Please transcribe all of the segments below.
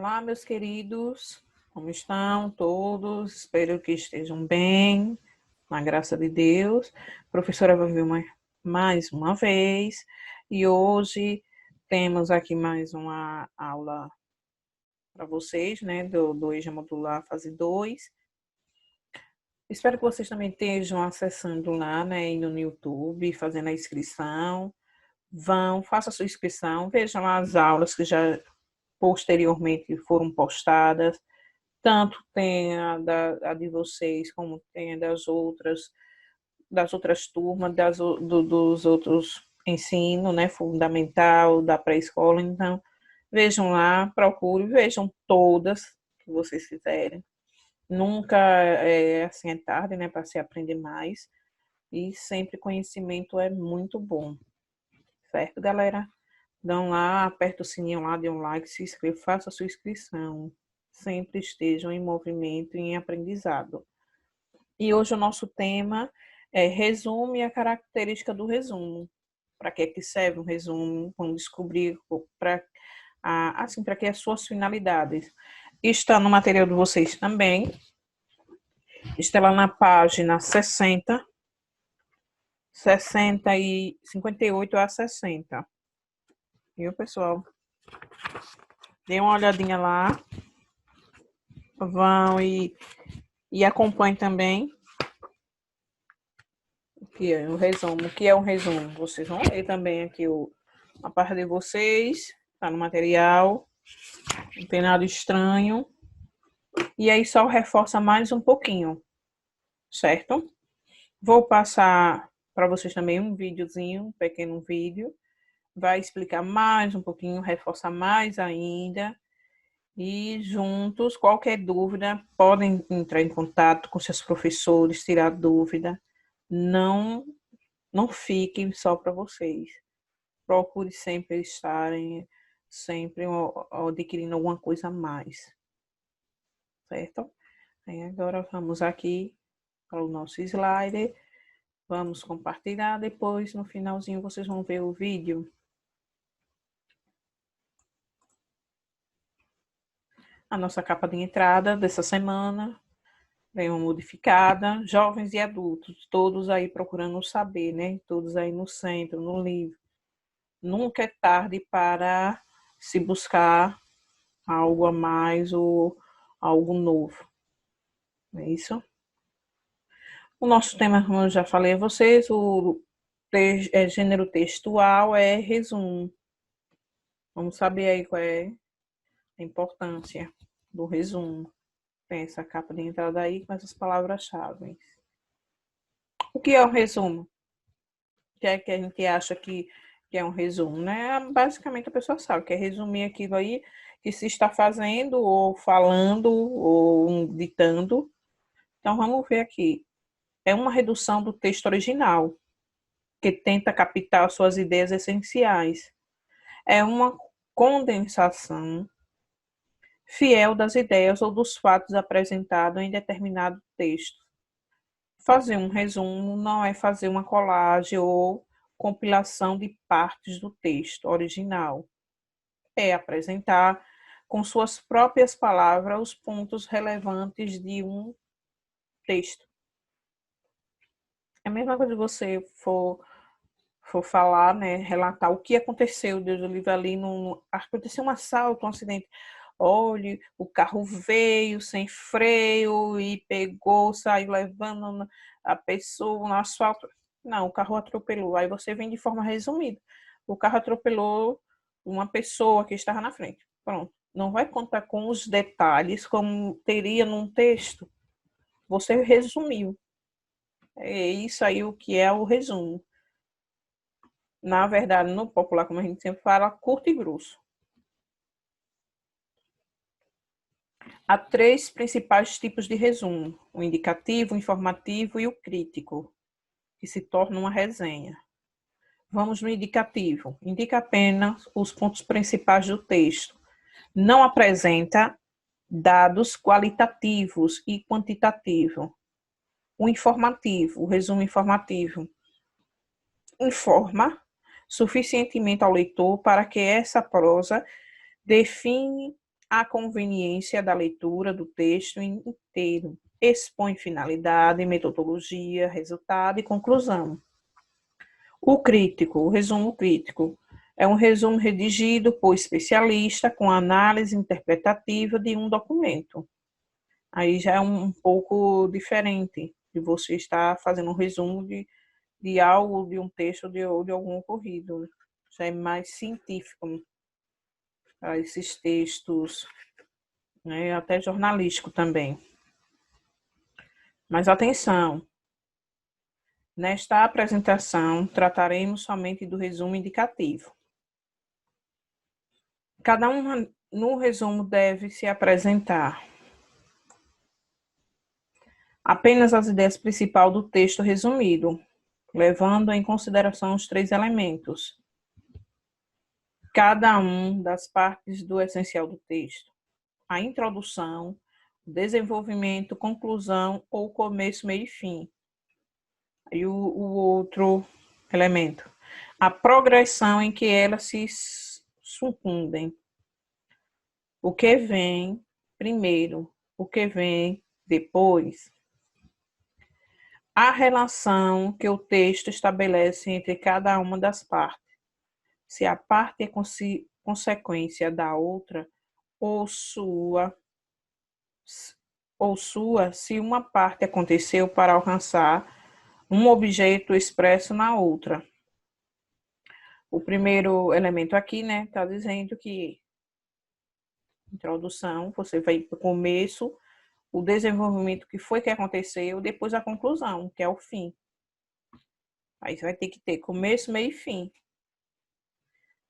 Olá, meus queridos, como estão todos? Espero que estejam bem, na graça de Deus. A professora vai vir mais uma vez e hoje temos aqui mais uma aula para vocês, né, do EJA Modular Fase 2. Espero que vocês também estejam acessando lá, né, indo no YouTube, fazendo a inscrição. Façam a sua inscrição, vejam as aulas que já posteriormente foram postadas, tanto tem a de vocês, como tem a das outras turmas, dos outros ensino, né, fundamental, da pré-escola. Então, vejam lá, procurem, vejam todas que vocês quiserem. Nunca assim, é tarde, né, para se aprender mais, e sempre conhecimento é muito bom, certo, galera? Dão lá, aperta o sininho lá, dê um like, se inscreva, faça a sua inscrição. Sempre estejam em movimento e em aprendizado. E hoje o nosso tema é resumo e a característica do resumo. Para que serve um resumo? Vamos descobrir para que as suas finalidades. Está no material de vocês também. Está lá na página 60 e 58 a 60. Viu, pessoal? Dê uma olhadinha lá. Vão e acompanhem também o que é o resumo. O que é um resumo? Vocês vão ler também aqui a parte de vocês, tá no material, não tem nada estranho. E aí só reforça mais um pouquinho, certo? Vou passar para vocês também um videozinho, um pequeno vídeo, vai explicar mais um pouquinho, reforça mais ainda. E juntos, qualquer dúvida, podem entrar em contato com seus professores, tirar dúvida. Não fiquem só para vocês. Procure sempre estarem, sempre adquirindo alguma coisa a mais. Certo? Aí agora vamos aqui para o nosso slide. Vamos compartilhar. Depois, no finalzinho, vocês vão ver o vídeo. A nossa capa de entrada dessa semana vem uma modificada, jovens e adultos, todos aí procurando saber, né? Todos aí no centro, no livro. Nunca é tarde para se buscar algo a mais ou algo novo. Não é isso? O nosso tema, como eu já falei a vocês, o gênero textual é resumo. Vamos saber aí qual é a importância do resumo. Tem essa capa de entrada aí com essas palavras-chave. O que é um resumo? O que é que a gente acha que é um resumo, né? Basicamente a pessoa sabe que é resumir aquilo aí que se está fazendo, ou falando, ou ditando. Então vamos ver aqui. É uma redução do texto original, que tenta captar suas ideias essenciais. É uma condensação fiel das ideias ou dos fatos apresentados em determinado texto. Fazer um resumo não é fazer uma colagem ou compilação de partes do texto original. É apresentar com suas próprias palavras os pontos relevantes de um texto. É a mesma coisa que você for falar, né, relatar o que aconteceu, Deus do livro ali, aconteceu um assalto, um acidente. Olha, o carro veio sem freio e pegou, saiu levando a pessoa no asfalto. Não, o carro atropelou. Aí você vem de forma resumida. O carro atropelou uma pessoa que estava na frente. Pronto. Não vai contar com os detalhes como teria num texto. Você resumiu. É isso aí o que é o resumo. Na verdade, no popular, como a gente sempre fala, curto e grosso. Há 3 principais tipos de resumo: o indicativo, o informativo e o crítico, que se torna uma resenha. Vamos no indicativo. Indica apenas os pontos principais do texto. Não apresenta dados qualitativos e quantitativos. O informativo, o resumo informativo, informa suficientemente ao leitor para que essa prosa define a conveniência da leitura do texto inteiro, expõe finalidade, metodologia, resultado e conclusão. O resumo crítico, é um resumo redigido por especialista com análise interpretativa de um documento. Aí já é um pouco diferente de você estar fazendo um resumo de algo, de um texto ou de algum ocorrido. Já é mais científico, esses textos, né, até jornalístico também. Mas atenção, nesta apresentação trataremos somente do resumo indicativo. Cada um no resumo deve se apresentar apenas as ideias principais do texto resumido, levando em consideração os 3 elementos, cada um das partes do essencial do texto: a introdução, desenvolvimento, conclusão ou começo, meio e fim. E o outro elemento, a progressão em que elas se sucundem. O que vem primeiro, o que vem depois. A relação que o texto estabelece entre cada uma das partes. Se a parte é consequência da outra, ou sua, se uma parte aconteceu para alcançar um objeto expresso na outra. O primeiro elemento aqui, né, está dizendo que introdução, você vai para o começo, o desenvolvimento que foi que aconteceu, depois a conclusão, que é o fim. Aí você vai ter que ter começo, meio e fim.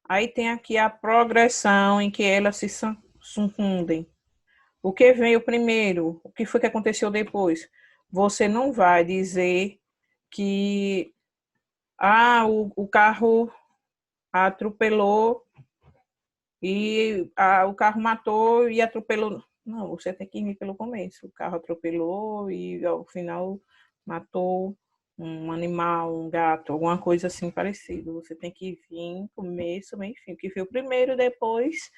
Aí tem aqui a progressão em que elas se sucundem. O que veio primeiro? O que foi que aconteceu depois? Você não vai dizer que o carro atropelou e o carro matou e atropelou. Não, você tem que ir pelo começo. O carro atropelou e ao final matou um animal, um gato, alguma coisa assim parecida. Você tem que vir começo, meio e fim. O que veio primeiro, depois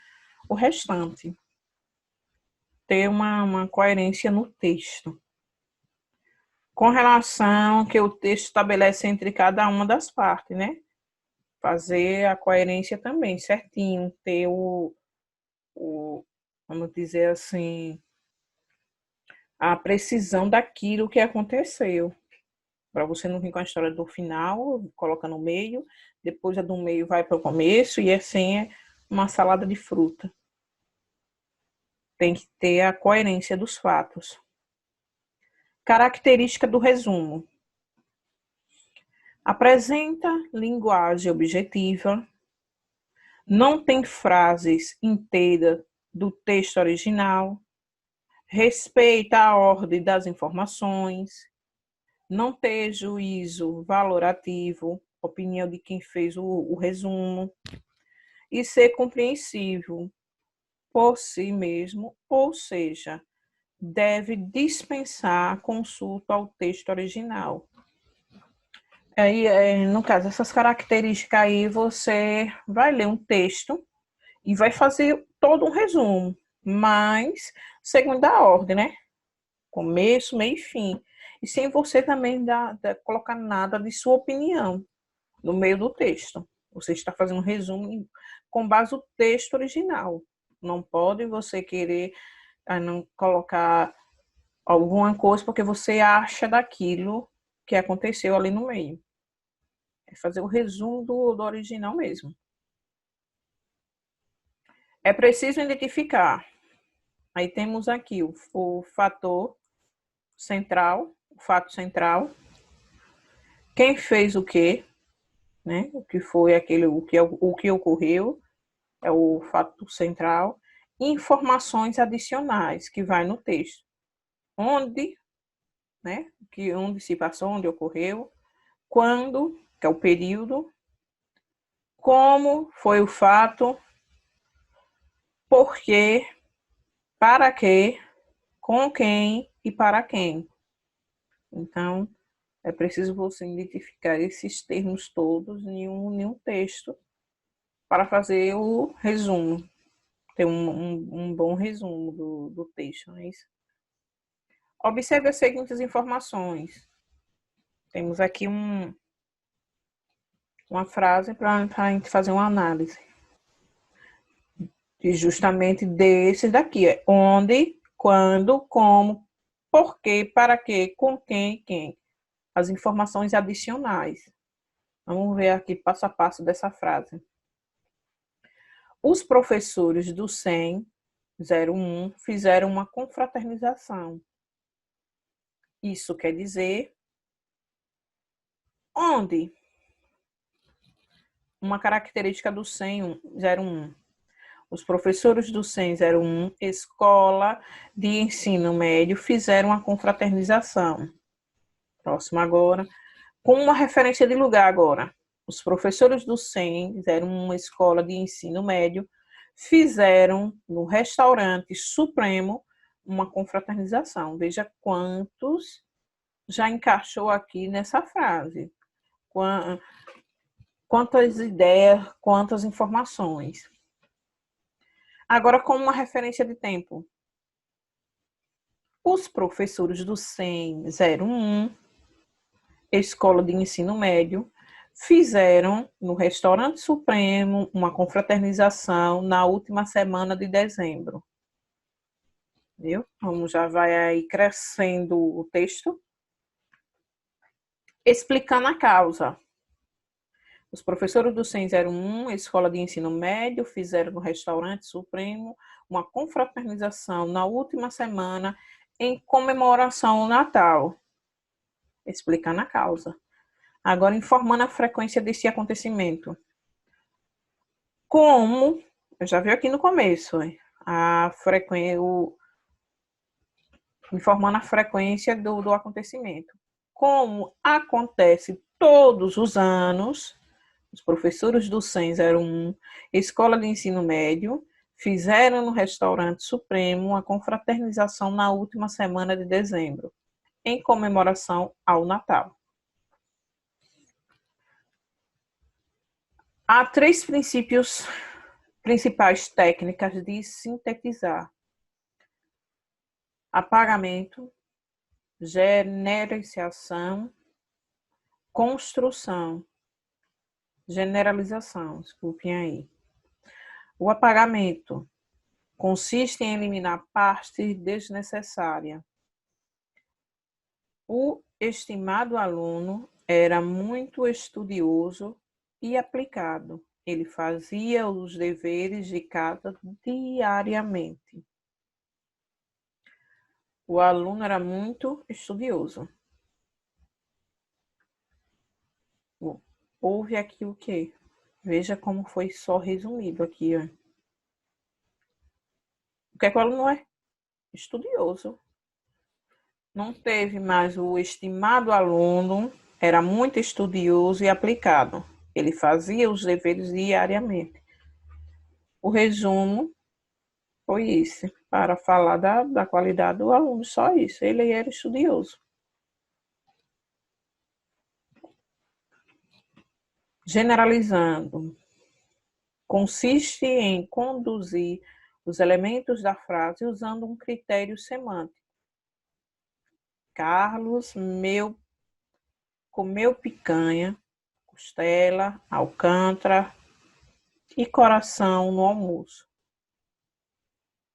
o restante. Ter uma coerência no texto. Com relação que o texto estabelece entre cada uma das partes, né? Fazer a coerência também, certinho, ter vamos dizer assim, a precisão daquilo que aconteceu. Para você não vir com a história do final, coloca no meio, depois a do meio vai para o começo, e assim é uma salada de fruta. Tem que ter a coerência dos fatos. Característica do resumo. Apresenta linguagem objetiva, não tem frases inteiras do texto original, respeita a ordem das informações, não ter juízo valorativo, opinião de quem fez o resumo, e ser compreensível por si mesmo, ou seja, deve dispensar a consulta ao texto original. Aí, no caso, essas características aí, você vai ler um texto e vai fazer todo um resumo, mas segundo a ordem, né? Começo, meio e fim. E sem você também colocar nada de sua opinião no meio do texto. Você está fazendo um resumo com base no texto original. Não pode você querer não colocar alguma coisa porque você acha daquilo que aconteceu ali no meio. É fazer o resumo do original mesmo. É preciso identificar. Aí temos aqui o fator central, o fato central, quem fez o quê, né? O que foi o que ocorreu, é o fato central. Informações adicionais que vai no texto. Onde, né? Onde se passou, onde ocorreu, quando, que é o período, como foi o fato, por quê, para quê, com quem e para quem. Então, é preciso você identificar esses termos todos em um texto para fazer o resumo. ter um bom resumo do texto, não é isso? Observe as seguintes informações. Temos aqui uma frase para a gente fazer uma análise. E justamente desses daqui. Onde, quando, como, por quê, para quê, com quem e quem. As informações adicionais. Vamos ver aqui passo a passo dessa frase. Os professores do SEM 01 fizeram uma confraternização. Isso quer dizer onde? Uma característica do SEM 01. Os professores do SEM 01, Escola de Ensino Médio, fizeram uma confraternização. Próximo agora. Com uma referência de lugar agora. Os professores do SEM 01, Escola de Ensino Médio, fizeram no restaurante Supremo uma confraternização. Veja quantos já encaixou aqui nessa frase. Quantas ideias, quantas informações. Agora, como uma referência de tempo. Os professores do SEM 01, Escola de Ensino Médio, fizeram no Restaurante Supremo uma confraternização na última semana de dezembro. Viu? Então, já vai aí crescendo o texto. Explicando a causa. Os professores do SEM 01, Escola de Ensino Médio, fizeram no Restaurante Supremo uma confraternização na última semana em comemoração ao Natal. Explicando a causa. Agora, informando a frequência desse acontecimento. Como, eu já vi aqui no começo, a frequência, informando a frequência do acontecimento. Como acontece todos os anos, os professores do SEM 01, Escola de Ensino Médio, fizeram no Restaurante Supremo uma confraternização na última semana de dezembro, em comemoração ao Natal. Há 3 principais técnicas de sintetizar: apagamento, generalização, construção. Generalização, desculpem aí. O apagamento consiste em eliminar parte desnecessária. O estimado aluno era muito estudioso e aplicado. Ele fazia os deveres de casa diariamente. O aluno era muito estudioso. Houve aqui o quê? Veja como foi só resumido aqui, ó. O que é que o aluno é? Estudioso. Não teve mais o estimado aluno, era muito estudioso e aplicado. Ele fazia os deveres diariamente. O resumo foi esse, para falar da qualidade do aluno, só isso. Ele era estudioso. Generalizando. Consiste em conduzir os elementos da frase usando um critério semântico. Carlos comeu picanha, costela, alcântara e coração no almoço.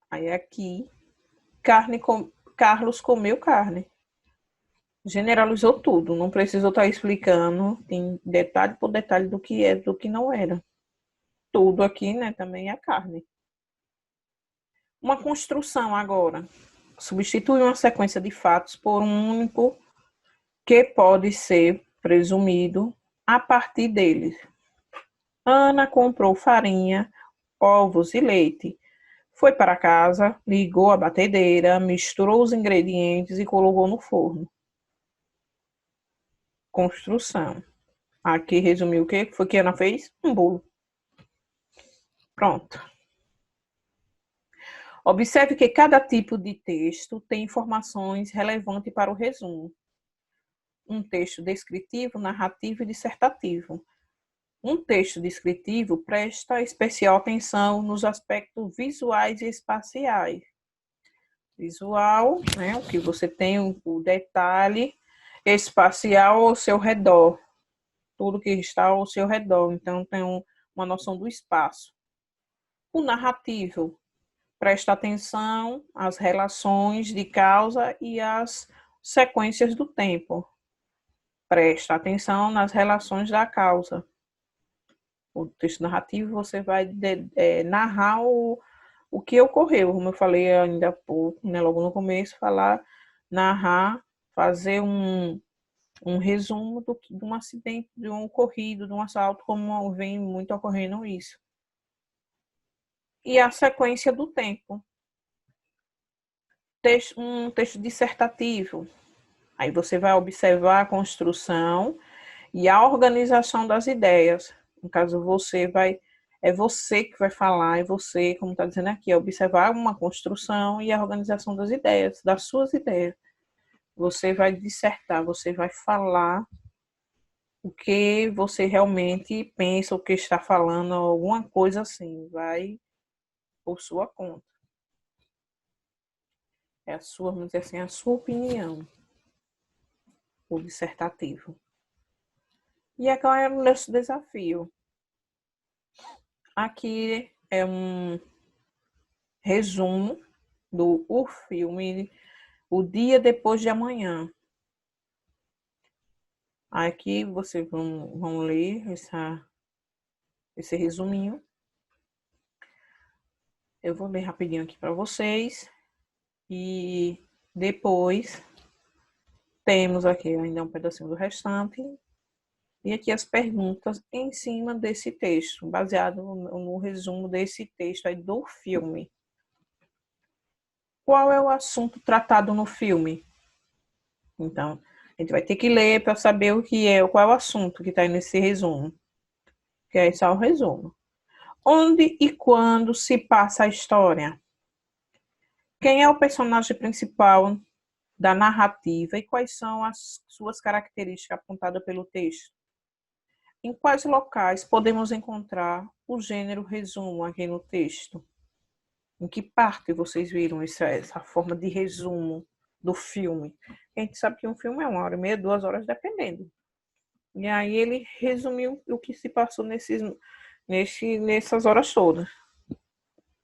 Aí aqui, Carlos comeu carne. Generalizou tudo, não precisou estar explicando em detalhe por detalhe do que é, do que não era. Tudo aqui, né, também é carne. Uma construção agora. Substitui uma sequência de fatos por um único que pode ser presumido a partir deles. Ana comprou farinha, ovos e leite. Foi para casa, ligou a batedeira, misturou os ingredientes e colocou no forno. Construção. Aqui resumiu o que foi que Ana fez? Um bolo. Pronto. Observe que cada tipo de texto tem informações relevantes para o resumo. Um texto descritivo, narrativo e dissertativo. Um texto descritivo presta especial atenção nos aspectos visuais e espaciais. Visual, né, o que você tem, o detalhe, espacial ao seu redor, tudo que está ao seu redor, então tem uma noção do espaço. O narrativo presta atenção às relações de causa e às sequências do tempo. Presta atenção nas relações da causa. O texto narrativo, você vai narrar o que ocorreu, como eu falei ainda há pouco, né, logo no começo, narrar, fazer um resumo de um acidente, de um ocorrido, de um assalto, como vem muito ocorrendo isso. E a sequência do tempo. Um texto dissertativo. Aí você vai observar a construção e a organização das ideias. No caso, é você que vai falar, é você, como está dizendo aqui, observar uma construção e a organização das ideias, das suas ideias. Você vai dissertar, você vai falar o que você realmente pensa, o que está falando, alguma coisa assim, vai por sua conta. É a sua, vamos dizer assim, a sua opinião, o dissertativo. E agora é o nosso desafio. Aqui é um resumo do filme O Dia Depois de Amanhã. Aqui vocês vão ler esse resuminho. Eu vou ler rapidinho aqui para vocês. E depois temos aqui ainda um pedacinho do restante. E aqui as perguntas em cima desse texto, baseado no resumo desse texto aí do filme. Qual é o assunto tratado no filme? Então, a gente vai ter que ler para saber qual é o assunto que está aí nesse resumo. Que é só o resumo. Onde e quando se passa a história? Quem é o personagem principal da narrativa e quais são as suas características apontadas pelo texto? Em quais locais podemos encontrar o gênero resumo aqui no texto? Em que parte vocês viram essa forma de resumo do filme? A gente sabe que um filme é 1h30, 2 horas, dependendo. E aí ele resumiu o que se passou nessas horas todas.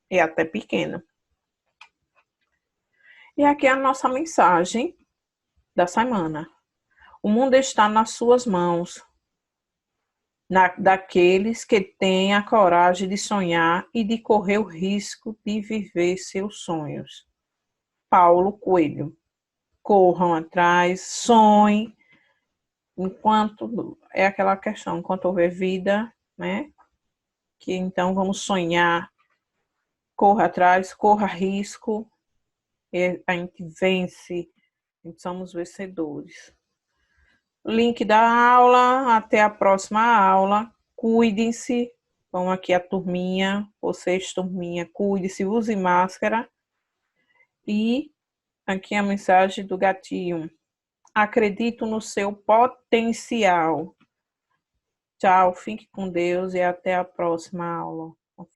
E até pequena. E aqui é a nossa mensagem da semana. O mundo está nas suas mãos. Daqueles que têm a coragem de sonhar e de correr o risco de viver seus sonhos. Paulo Coelho. Corram atrás, sonhem, enquanto é aquela questão, enquanto houver vida, né? Que então vamos sonhar, corra atrás, corra risco, e a gente vence, a gente somos vencedores. Link da aula, até a próxima aula. Cuidem-se. Vamos aqui a turminha, vocês turminha, cuide-se, use máscara. E aqui a mensagem do gatinho. Acredito no seu potencial. Tchau, fique com Deus e até a próxima aula.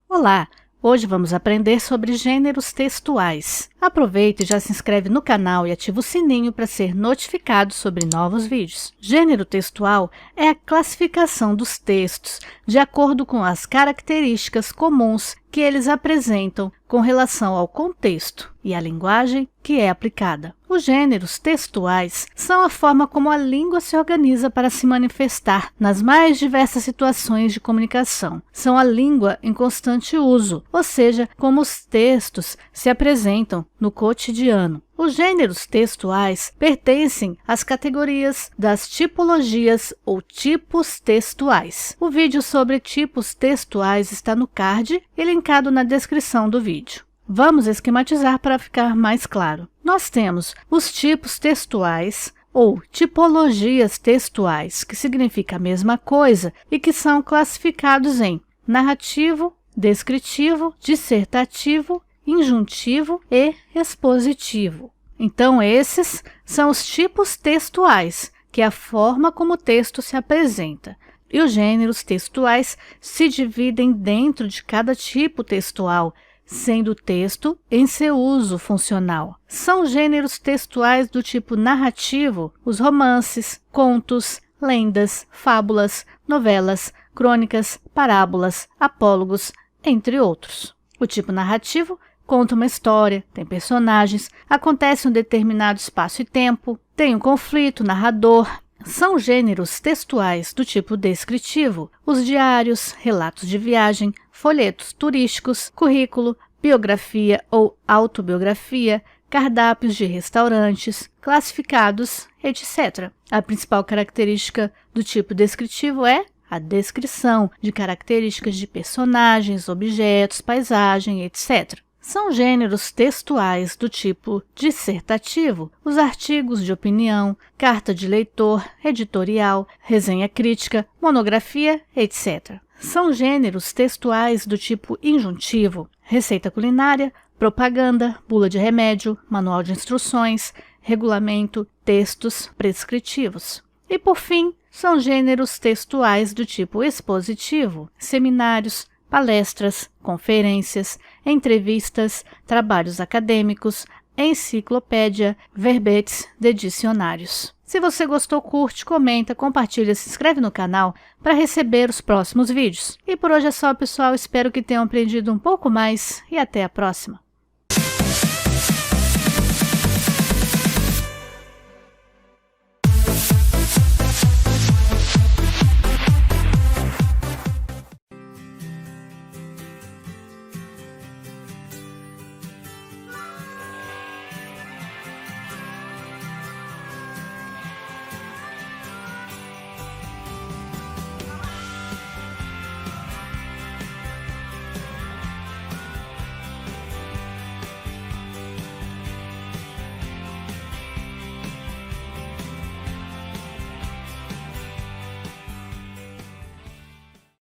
Olá! Hoje vamos aprender sobre gêneros textuais. Aproveite e já se inscreve no canal e ativa o sininho para ser notificado sobre novos vídeos. Gênero textual é a classificação dos textos de acordo com as características comuns que eles apresentam com relação ao contexto e à linguagem que é aplicada. Os gêneros textuais são a forma como a língua se organiza para se manifestar nas mais diversas situações de comunicação. São a língua em constante uso, ou seja, como os textos se apresentam no cotidiano. Os gêneros textuais pertencem às categorias das tipologias ou tipos textuais. O vídeo sobre tipos textuais está no card e linkado na descrição do vídeo. Vamos esquematizar para ficar mais claro. Nós temos os tipos textuais ou tipologias textuais, que significa a mesma coisa e que são classificados em narrativo, descritivo, dissertativo, injuntivo e expositivo. Então, esses são os tipos textuais, que é a forma como o texto se apresenta. E os gêneros textuais se dividem dentro de cada tipo textual, sendo o texto em seu uso funcional. São gêneros textuais do tipo narrativo, os romances, contos, lendas, fábulas, novelas, crônicas, parábolas, apólogos, entre outros. O tipo narrativo conta uma história, tem personagens, acontece em um determinado espaço e tempo, tem um conflito, narrador. São gêneros textuais do tipo descritivo, os diários, relatos de viagem, folhetos turísticos, currículo, biografia ou autobiografia, cardápios de restaurantes, classificados, etc. A principal característica do tipo descritivo é a descrição de características de personagens, objetos, paisagem, etc. São gêneros textuais do tipo dissertativo, os artigos de opinião, carta de leitor, editorial, resenha crítica, monografia, etc. São gêneros textuais do tipo injuntivo, receita culinária, propaganda, bula de remédio, manual de instruções, regulamento, textos prescritivos. E, por fim, são gêneros textuais do tipo expositivo, seminários, palestras, conferências, entrevistas, trabalhos acadêmicos, enciclopédia, verbetes de dicionários. Se você gostou, curte, comenta, compartilha, se inscreve no canal para receber os próximos vídeos. E por hoje é só, pessoal. Espero que tenham aprendido um pouco mais e até a próxima.